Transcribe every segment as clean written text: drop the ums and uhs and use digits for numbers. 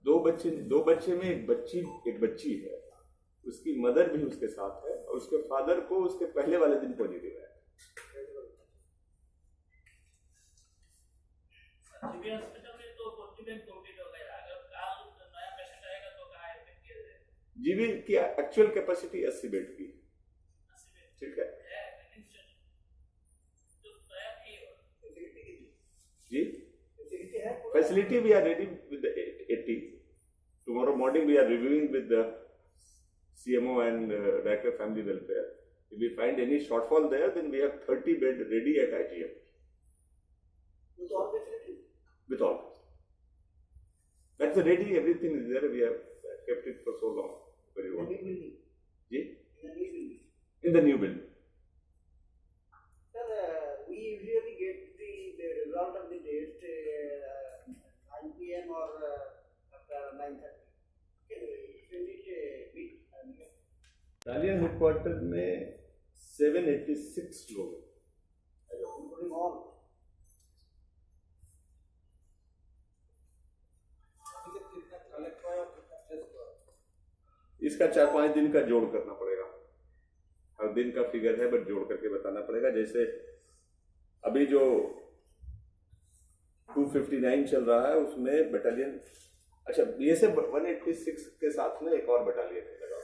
दो बच्चे में एक बच्ची है, उसकी मदर भी उसके साथ है और उसके फादर को उसके पहले वाले दिन पॉजिटिव है। जीबी की एक्चुअल कैपेसिटी 80 बेड की, ठीक है जी। Facility we are ready with 80। Tomorrow morning we are reviewing with the CMO and Director of Family Welfare. If we find any shortfall there, then we have 30 bed ready at IGM. With all facilities? With all. That's ready, everything is there. We have kept it for so long. Very well. In the new building? Yeah? In the new building? In the new building. Sir, we usually get the result of the test 9 PM or after 9:30. Can we send it a bit earlier? Italian headquarters में 786 लोग हैं, Including all. इसका 4-5 दिन का जोड़ करना पड़ेगा। हर दिन का फिगर है बट जोड़ करके बताना पड़ेगा। जैसे अभी जो 259 चल रहा है उसमें बटालियन, अच्छा BSF 186 के साथ में एक और बटालियन है लगा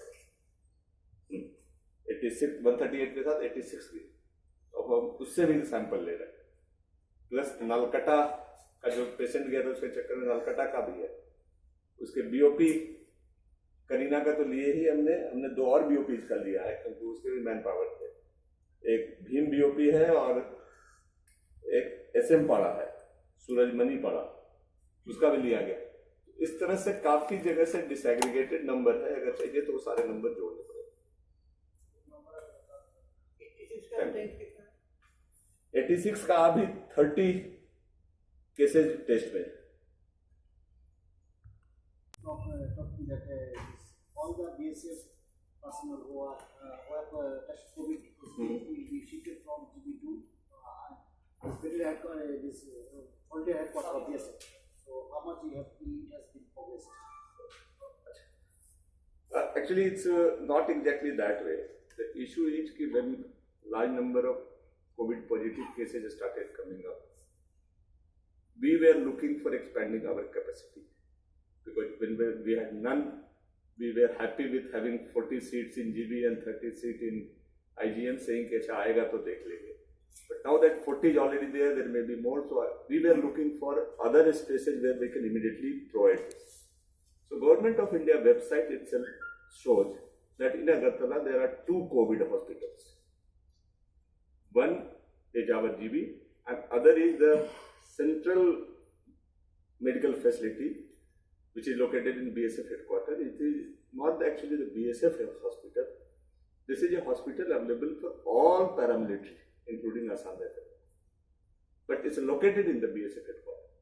86 138 के साथ 86 की, तो हम उससे भी सैंपल ले रहे हैं। प्लस नालकटा का जो पेशेंट गया था उसके चक्कर में नालकटा का भी है, उसके BOP करीना का तो लिए ही हमने 2 और BOP का लिया है क्योंकि उसके भी मैन पावर थे। एक भीम BOP है और एक SM पाड़ा है, सूरजमणि पाड़ा, उसका भी लिया गया। इस तरह से काफी जगह से डिसएग्रीगेटेड नंबर है, अगर चाहिए तो वो सारे नंबर जोड़ने पड़ेंगे। 86 का अभी 30 केसेज टेस्ट में। Talking that all the BSF personnel who have touched COVID will be shifted from GB to this holiday headquarters of BSF. So how much it has been progressed? Actually, it's not exactly that way. The issue is that when large number of COVID positive cases started coming up, we were looking for expanding our capacity. Because when we had none, we were happy with having 40 seats in GB and 30 seats in IGM, saying कि अच्छा आएगा तो देख लेंगे. But now that 40 is already there, there may be more. So we were looking for other spaces where we can immediately provide this. So Government of India website itself shows that in Agartala there are 2 COVID hospitals. One is our GB and other is the Central Medical Facility, which is located in BSF headquarters. It is not actually the BSF hospital. This is a hospital available for all paramilitary, including Assam Rifle. But it's located in the BSF headquarters.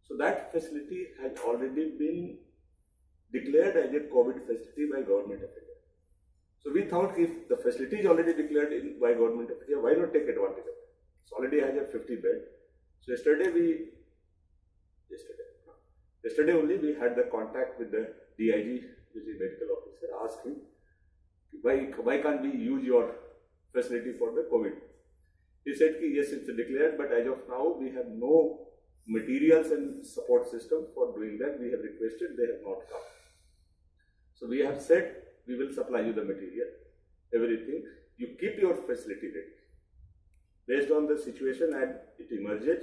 So that facility has already been declared as a COVID facility by Government of India. So we thought if the facility is already declared by Government of India, why not take advantage of it? It already has a 50 bed. So yesterday only we had the contact with the DIG, which is medical officer, asked him why can't we use your facility for the COVID. He said yes, it's declared, but as of now we have no materials and support system for doing that. We have requested, they have not come. So we have said we will supply you the material, everything. You keep your facility ready. Based on the situation and it emerges,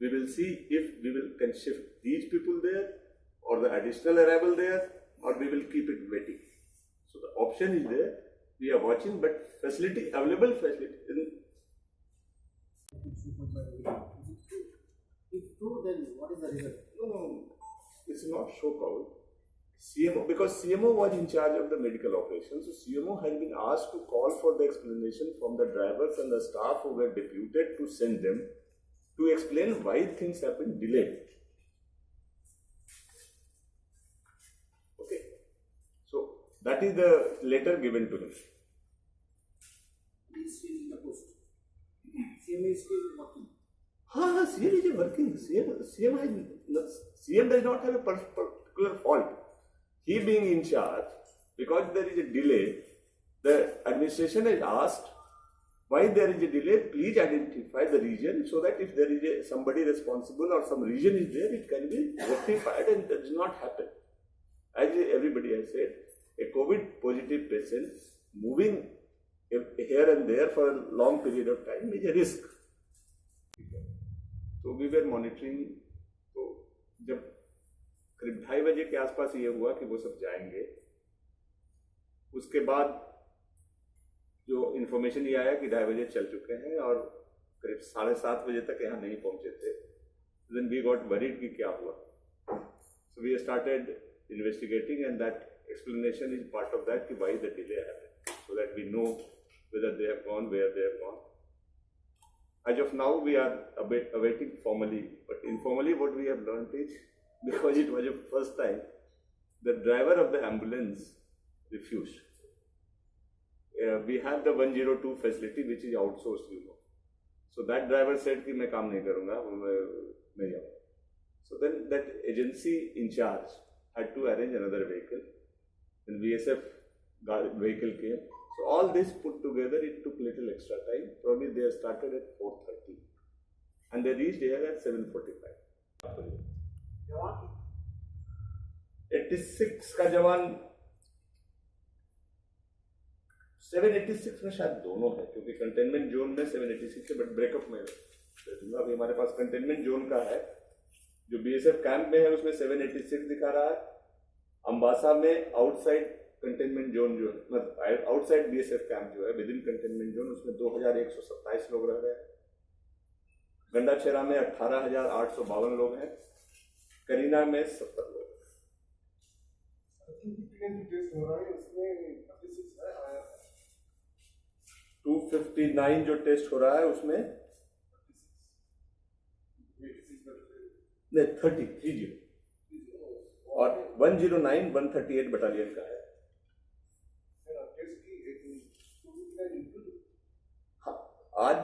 we will see if we can shift these people there or the additional arrival there, or we will keep it waiting. So the option is there. We are watching, but facility available facility. If true, then what is the result? No, it's not show cause. CMO, because CMO was in charge of the medical operations, so CMO has been asked to call for the explanation from the drivers and the staff who were deputed to send them to explain why things have been delayed. Okay, so that is the letter given to him. He is still in the post. CM is still working. CM is working. CM does not have a particular particular fault. He being in charge, because there is a delay, the administration has asked, why there is a delay, please identify the region so that if there is somebody responsible or some region is there, it can be rectified, and that does not happen. As everybody has said, a COVID positive patient moving here and there for a long period of time is a risk. So we were monitoring. तो जब करीब 2:30 बजे के आसपास ये हुआ कि वो सब जाएंगे, उसके बाद जो इन्फॉर्मेशन ये आया कि 2:30 बजे चल चुके हैं और करीब 7:30 बजे तक यहाँ नहीं पहुंचे थे. Then we got worried कि क्या हुआ. So we started investigating, and that explanation is part of that कि why the delay happened, so that we know whether they have gone, where they have gone. As of now, we are awaiting formally, but informally what we have learned is, because it was the first time, the driver of the ambulance refused. We have the 102 facility which is outsourced, you know. So that driver said कि मैं काम नहीं करूँगा, मैं जाऊँ. So then that agency in charge had to arrange another vehicle. Then VSF vehicle came. So all this put together, it took little extra time. Probably they started at 4:30 and they reached here at 7:45. 86 का जवान 786 में शायद दोनों है, क्योंकि containment zone में 786 है, but breakup में अभी हमारे पास कंटेनमेंट जोन का है. जो बीएसएफ कैंप में है उसमें 786 दिखा रहा है. अंबासा में आउटसाइड कंटेनमेंट जोन जो है, मतलब आउटसाइड बीएसएफ कैंप जो है, विद इन कंटेनमेंट जोन, उसमें 2127 लोग रह रहे हैं. गंडाछेरा में 18,852 लोग हैं. करीना में 70 लोग. 259 जो टेस्ट हो रहा है उसमें नहीं 30 और 109 138 बटालियन का है. हाँ, आज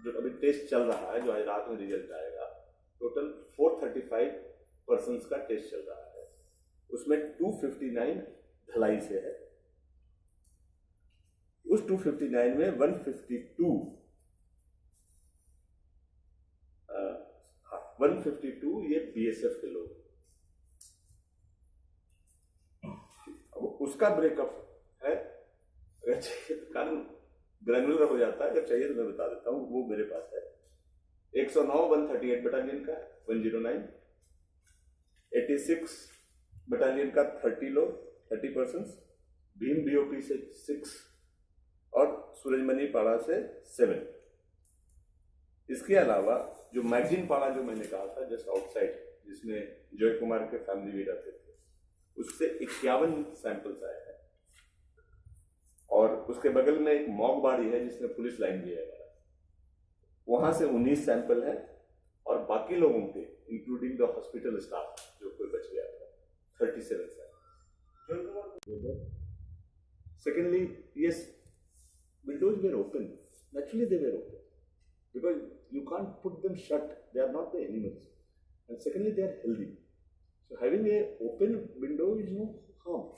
जो अभी टेस्ट चल रहा है, जो आज रात में रिजल्ट आएगा, टोटल 435 पर्सन्स का टेस्ट चल रहा है. उसमें 259 ढलाई से है. उस 259 में 152 ये बीएसएफ के लोग. अब उसका ब्रेकअप है, अगर चाहिए तो कारण ग्रैनुलर हो जाता है, अगर चाहिए तो मैं बता देता हूँ. वो मेरे पास है. 109 138 बटालियन का 109, 86 बटालियन का 30 लोग, 30 पर्सन, भीम बीओपी से 6 और सूरजमणि पाड़ा से 7. इसके अलावा जो मैगजीन पाड़ा जो मैंने कहा था जस्ट आउटसाइड, जिसमें जय कुमार के फैमिली भी रहते थे, उससे 51 सैंपल्स आए हैं. और उसके बगल में एक मॉगबाड़ी है जिसमें पुलिस लाइन भी है, वहां से 19 सैंपल है. और बाकी लोगों के इंक्लूडिंग द हॉस्पिटल स्टाफ जो कोई बच गया था, 37 sample. Secondly, yes, windows were open. Naturally they were open, because you can't put them shut. They are not the animals. And secondly, they are healthy. So having a open window is no harm.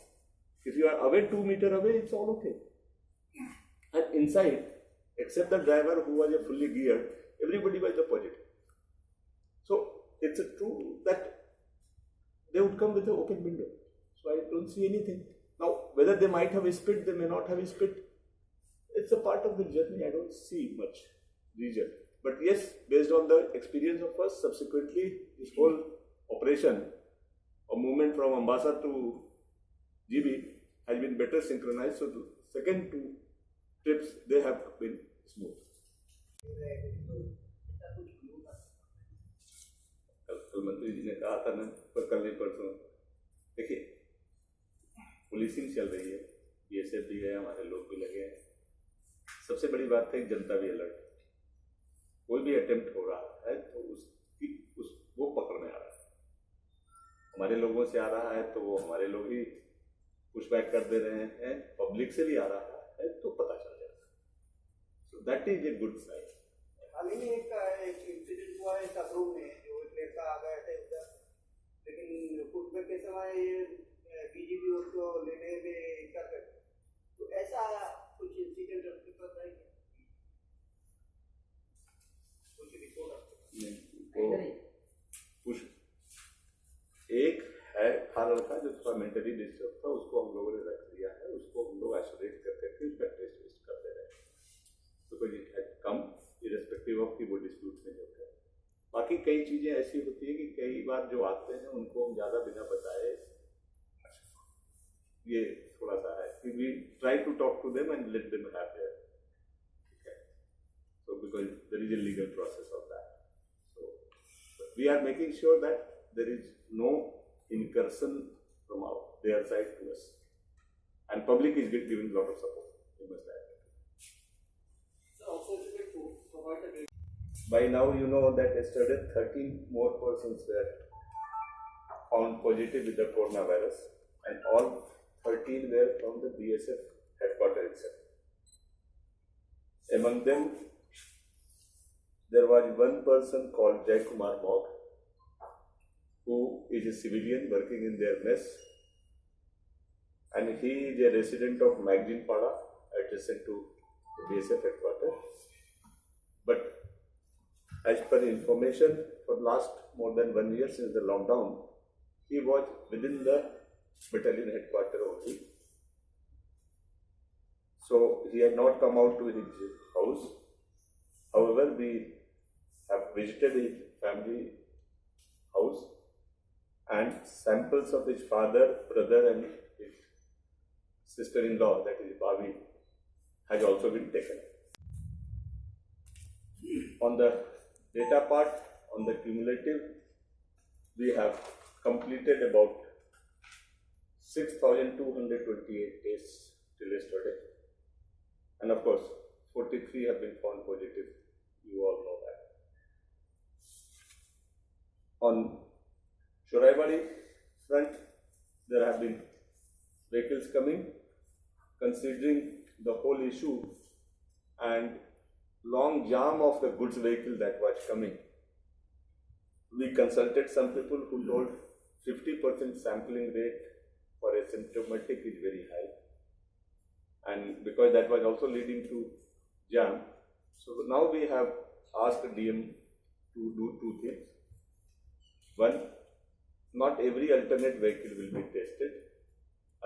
If you are away 2 meters away, it's all okay. And inside, except the driver who was fully geared, everybody was the positive. So it's true that they would come with an open window. So I don't see anything. Now, whether they might have spit, they may not have spit. It's a part of the journey. I don't see much reason. But yes, based on the experience of us, subsequently, this whole operation, a movement from Ambassa to GB, has been better synchronized. So the second 2 trips, they have been smooth. कल मंत्री जी ने कहा था ना, पर कल नहीं परसों, देखिए पुलिसिंग चल रही है, बीएसएफ भी है, हमारे लोग भी लगे हैं. सबसे बड़ी बात है जनता भी अलर्ट. कोई भी अटेम्प्ट हो रहा है तो वो पकड़ में आ रहा है. हमारे लोगों से आ रहा है तो वो हमारे लोग ही पुशबैक कर दे रहे हैं. पब्लिक से भी आ रहा है तो पता चल जाता है. So that is a good sign. हाल ही में एक इंसिडेंट हुआ है सकरूर में, जो एक लड़का आ गया था उधर, लेकिन पुशबैक कैसे समय ये बीजेपी उसको लेने में क्या कर, तो ऐसा कुछ इंसिडेंट आपके पास है क्या? कुछ रिपोर्ट आपके कुछ एक है था लड़का जो थोड़ा मेंटली डिस्टर्ब था, उसको हम लोगों ने रख लिया है, उसको हम लोग आइसोलेट कर करके उसका टेस्ट वेस्ट करते रहे, because it had come irrespective of की वो डिस्प्यूट नहीं होता है। बाकी कई चीजें ऐसी होती है कि कई बार जो आते हैं उनको हम ज्यादा बिना बताए, ये थोड़ा सा है कि we try to talk to them and let them have their, ठीक है, so because there is a legal process of that, so we are making sure that there is no incursion from their side to us, and public is giving a lot of support, you must add. So also to provide a By now you know that yesterday 13 more persons were found positive with the coronavirus, and all 13 were from the BSF headquarters itself. Among them, there was one person called Jai Kumar Mog, who is a civilian working in their mess, and he is a resident of Magdin Pada, adjacent to the BSF headquarters. But as per information, for last more than 1 year since the lockdown, he was within the battalion headquarters only. So he had not come out to his house. However, we have visited his family house, and samples of his father, brother and his sister-in-law, that is Bhavi, has also been taken. On the data part, on the cumulative, we have completed about 6,228 tests till yesterday, and of course 43 have been found positive, you all know that. On Shoraibari front, there have been vehicles coming. Considering the whole issue and long jam of the goods vehicle that was coming, we consulted some people who told 50% sampling rate for asymptomatic is very high, and because that was also leading to jam, so now we have asked DM to do two things. One, not every alternate vehicle will be tested.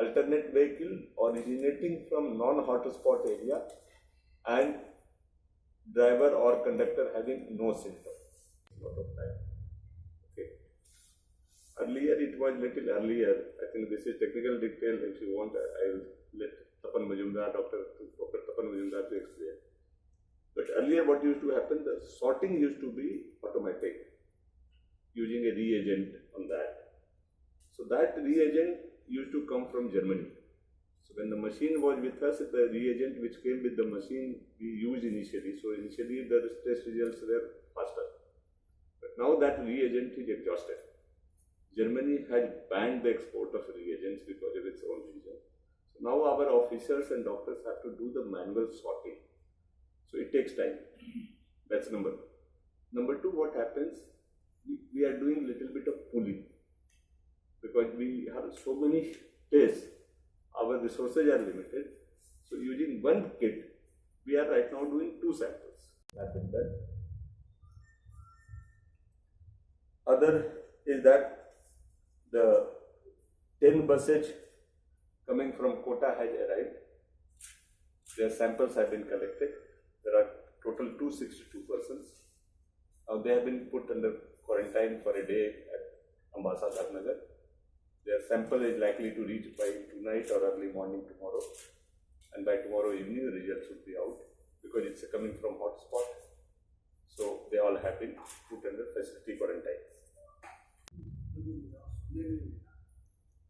Alternate vehicle originating from non-hotspot area and driver or conductor having no symptoms. Lot of time. Okay. Earlier it was little earlier. I think this is technical detail. If you want, I will let Tapan Majumdar, Dr. Tapan Majumdar to explain. But earlier, what used to happen? The sorting used to be automatic, using a reagent on that. So that reagent used to come from Germany. So when the machine was with us, the reagent which came with the machine we used initially. So initially the test results were faster. But now that reagent is exhausted. Germany has banned the export of reagents because of its own reason. So now our officers and doctors have to do the manual sorting. So it takes time. That's number one. Number two, what happens? We are doing little bit of pooling. Because we have so many tests, our resources are limited. So using one kit, we are right now doing 2 samples. That is done. Other is that the 10 buses coming from Kota has arrived. Their samples have been collected. There are total 262 persons. Now they have been put under quarantine for a day at Ambasa Nagar. Their sample is likely to reach by tonight or early morning tomorrow, and by tomorrow evening the results should be out, because it's coming from hotspot. So they all have been put under facility quarantine.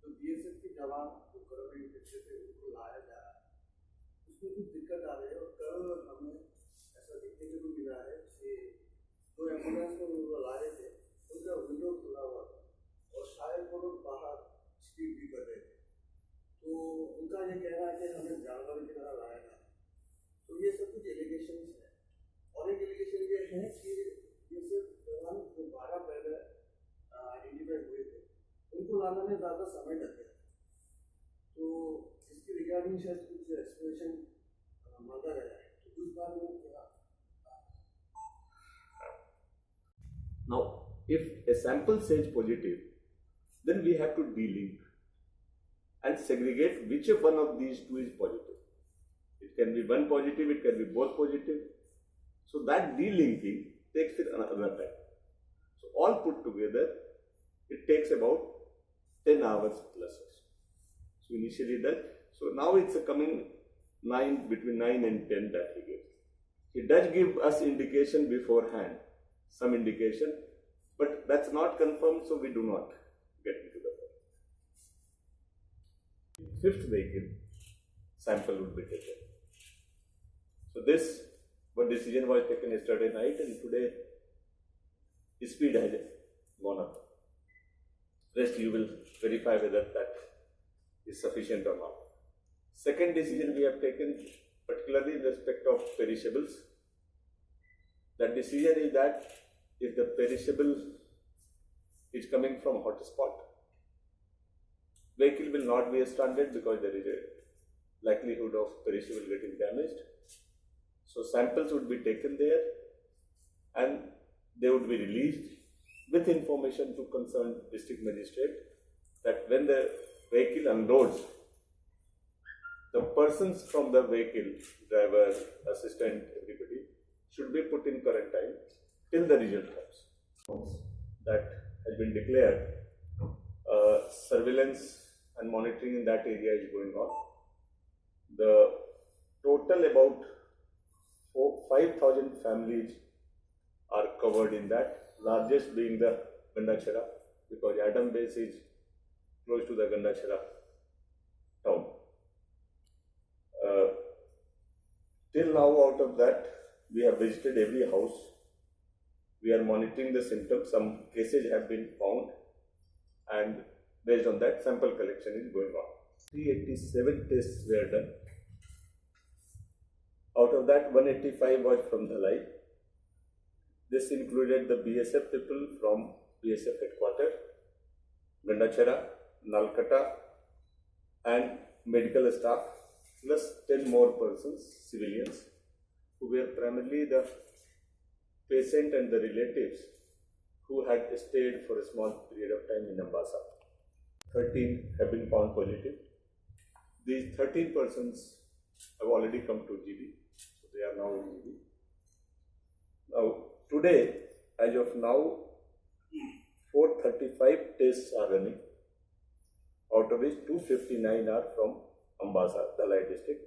तो BSF के जवान को corona infection से उनको लाया जा रहा है, उसमें कुछ दिक्कत आ रही है। और कल हमें ऐसा देखने को मिला है कि दो एम्बुलेंस को ला रहे थे, उनका विंडो खुला हुआ था और शायद वो लोग बाहर स्पीड भी कर रहे थे। तो उनका ये कहना है कि हमें जानवर की तरह लाया था। तो ये सब कुछ एलिगेशंस है, और एक एलिगेशन ये है कि ये सिर्फ ज़्यादा समय लग गया, तो इसके रिगार्डिंग शायद कुछ एक्सप्लेनेशन मांगा गया है, तो उस बारे में क्या? Now, if a sample says positive, then we have to delink and segregate which one of these two is positive. It can be one positive, it can be both positive. So that delinking takes it another time. So all put together, it takes about 10 hours plus. So initially that, so now it's coming between 9 and 10 that he gives. He does give us indication beforehand, some indication, but that's not confirmed, so we do not get into the point. Fifth vehicle sample would be taken. So this, one decision was taken yesterday night, and today speed has gone up. Rest you will verify whether that is sufficient or not. Second decision we have taken, particularly in respect of perishables. That decision is that if the perishable is coming from hotspot, vehicle will not be stranded because there is a likelihood of perishable getting damaged. So samples would be taken there and they would be released with information to concerned district magistrate that when the vehicle unloads, the persons from the vehicle, driver, assistant, everybody, should be put in quarantine till the result comes. That has been declared. Surveillance and monitoring in that area is going on. The total about 5,000 families are covered in that, largest being the Gandachara, because Adam Base is close to the Gandachara town. Till now, out of that, we have visited every house. We are monitoring the symptoms. Some cases have been found, and based on that, sample collection is going on. 387 tests were done. Out of that, 185 was from Dhalai. This included the BSF people from BSF headquarters, Gandachara, Nalkata, and medical staff, plus 10 more persons, civilians, who were primarily the patient and the relatives who had stayed for a small period of time in Ambassa. 13 have been found positive. These 13 persons have already come to GB, so they are now in GB. Now, today, as of now, 435 tests are running, out of which 259 are from Ambassa, Dhalai district.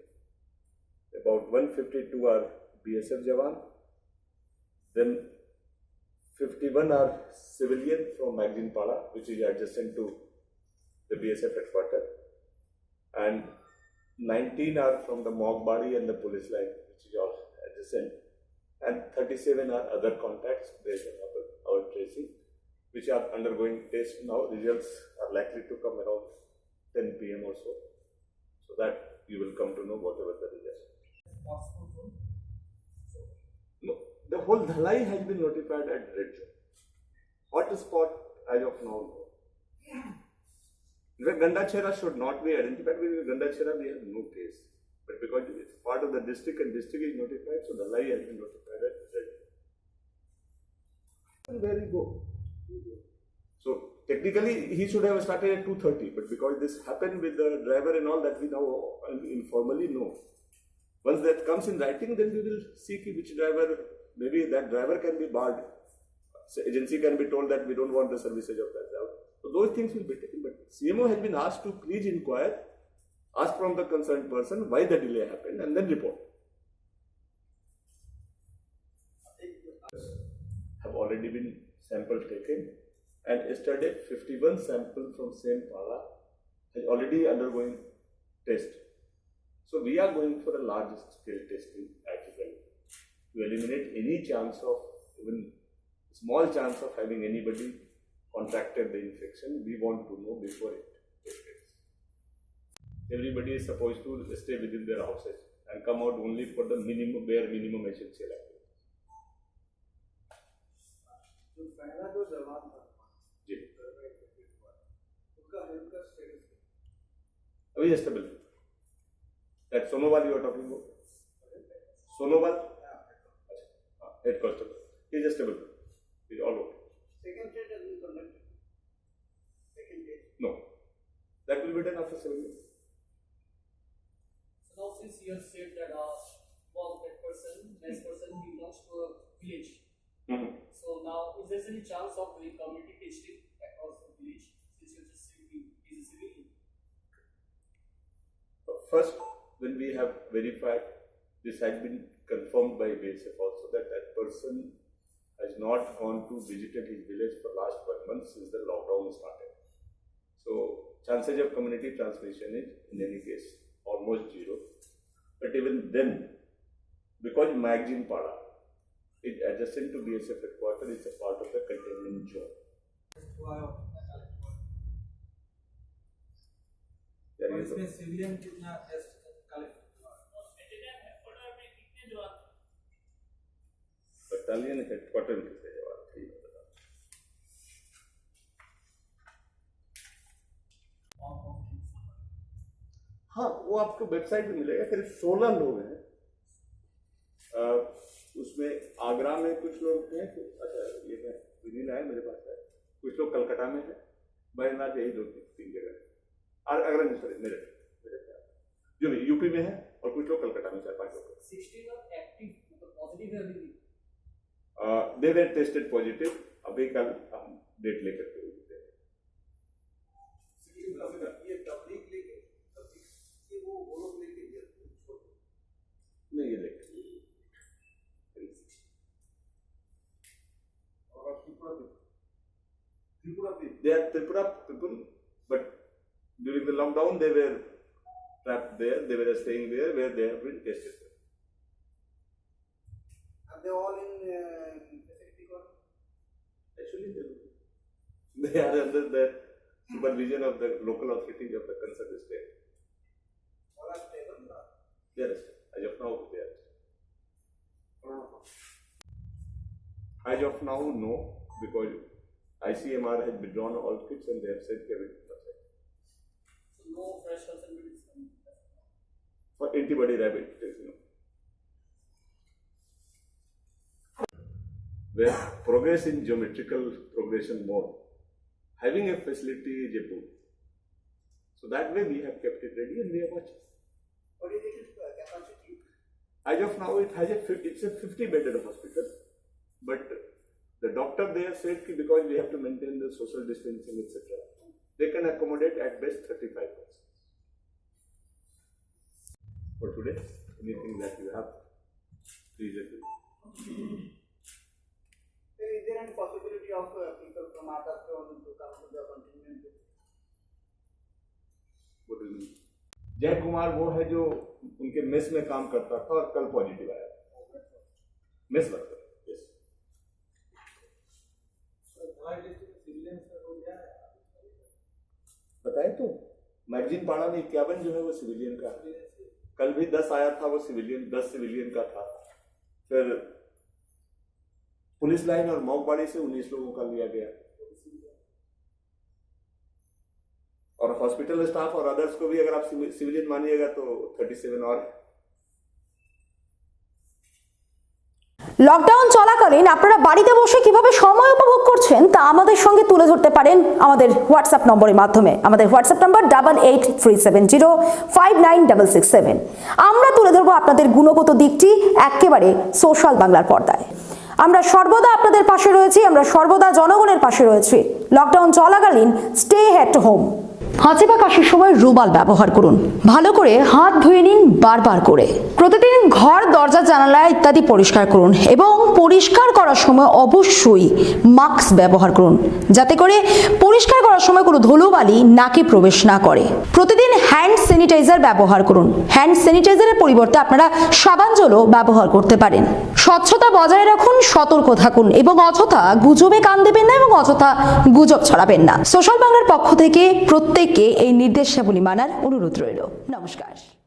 About 152 are BSF Jawan. Then 51 are civilian from Magdinpala, which is adjacent to the BSF headquarters. And 19 are from the Mogbadi and the police line, which is all adjacent. And 37 are other contacts based on our tracing, which are undergoing tests now. Results are likely to come around 10 PM or so. So that you will come to know whatever the result. No, the whole Dhalai has been notified at red zone. Hotspot as of now, no. In fact, Gandachara should not be identified because Gandachara we have no case. But because it's part of the district and district is notified, so Dhalai has been notified at red zone. And where you go? So technically he should have started at 2:30, but because this happened with the driver and all that we now informally know. Once that comes in writing, then we will see which driver, maybe that driver can be barred. So agency can be told that we don't want the services of that driver. So those things will be taken. But CMO has been asked to please inquire, ask from the concerned person why the delay happened, and then report. Have already been samples taken, and yesterday 51 samples from same Pala is already undergoing test. So we are going for a large scale testing actually to eliminate any chance of, even small chance of having anybody contracted the infection. We want to know before it hits. Everybody is supposed to stay within their houses and come out only for the minimum, bare minimum essential activities. तो पहला जो जवान था जी, उसका उनका status क्या? अभी stable that Sonowal you are talking about Sonowal head constable is stable is all okay Second stage has been conducted. Second stage. No that will be done after 7 years. So now since you have said that well, that person, next person belongs to a village. So now is there any chance of doing community testing across the village since you just said he is a civilian? First, when we have verified, this has been confirmed by BSF also that that person has not gone to visited his village for last 1 month since the lockdown started. So, chances of community transmission is in any case almost zero. But even then, because Magazine Pada is adjacent to BSF headquarters, it's a part of the containment zone. There is a- इसमें civilian कितना test collect battalion headquarter में कितने जवान थे? हाँ, वो आपको website पे मिलेगा। करीब 16 लोग हैं। उसमें आगरा में कुछ लोग हैं, अच्छा ये है विनील है मेरे पास है, कुछ लोग कलकत्ता में है, बैजनाथ यही 2-3 जगह है। और आगरा नहीं, सॉरी मेरठ जो भी यूपी में है, और कुछ लोग कलकत्ता में 4-5 लोग। 16 are active, positive है अभी भी। They were tested positive. अभी कल हम डेट लेकर के उठते हैं। ये तबलीग लेके वो लोग लेके दिया नहीं ये लेकर और त्रिपुरा भी they are Tripura people, but during the lockdown they were trapped there. They were staying there where they have been tested. are they all in facility quarantine? Actually, they are under the supervision of the local authorities of the concerned state. All are stable. They are stable. As of now, they are stable. As of now, no, because ICMR has withdrawn all kits and they have said everything was safe. So no fresh person will be coming. For antibody rabbit, there is no. Where progress in geometrical progression mode, having a facility is a boon. So that way we have kept it ready and we are watching. What is its capacity? As of now, it's a 50-bedded hospital, but the doctor there said that because we have to maintain the social distancing, etc., they can accommodate at best 35%. For today, anything that you have, please let me know. Is there any possibility of people from other zones to come to the contingent? What do you mean? जय कुमार वो है जो उनके mess में काम करता था और कल पॉजिटिव आया। Mess worker, yes. बताए तो मैगजीन पाड़ा में 51 जो है वो सिविलियन का है। कल भी 10 आया था, वो सिविलियन 10 सिविलियन का था। फिर पुलिस लाइन और मोगबाड़ी से 19 लोगों का लिया गया, और हॉस्पिटल स्टाफ और अदर्स को भी अगर आप सिविलियन मानिएगा तो 37 और। লকডাউন চলাকালীন আপনারা বাড়িতে বসে কিভাবে সময় উপভোগ করছেন তা আমাদের সঙ্গে তুলে ধরতে পারেন আমাদের হোয়াটসঅ্যাপ নম্বরের মাধ্যমে। আমাদের হোয়াটসঅ্যাপ নম্বর 8837059667। আমরা তুলে ধরবো আপনাদের গুণগত দিকটি একেবারে সোশ্যাল বাংলার পর্দায়। আমরা সর্বদা আপনাদের পাশে রয়েছি, আমরা সর্বদা জনগণের পাশে রয়েছি। লকডাউন চলাকালীন স্টে এট হোম। হাঁচি বা কাশির সময় রুমাল ব্যবহার করুন, ভালো করে হাত ধুয়ে নিন বারবার করে। প্রতিদিন ঘর দরজা জানালা ইত্যাদি পরিষ্কার করুন এবং পরিষ্কার করার সময় অবশ্যই মাস্ক ব্যবহার করুন, যাতে করে পরিষ্কার করার সময় কোনো ধুলোবালি নাকে প্রবেশ না করে। প্রতিদিন হ্যান্ড স্যানিটাইজার ব্যবহার করুন। হ্যান্ড স্যানিটাইজারের পরিবর্তে আপনারা সাবান জলও ব্যবহার করতে পারেন। স্বচ্ছতা বজায় রাখুন, সতর্ক থাকুন এবং অযথা গুজবে কান দেবেন না এবং অযথা গুজব ছড়াবেন না। সোশ্যাল বাংলার পক্ষ থেকে প্রত্যেককে এই নির্দেশাবলী মানার অনুরোধ রইল। নমস্কার।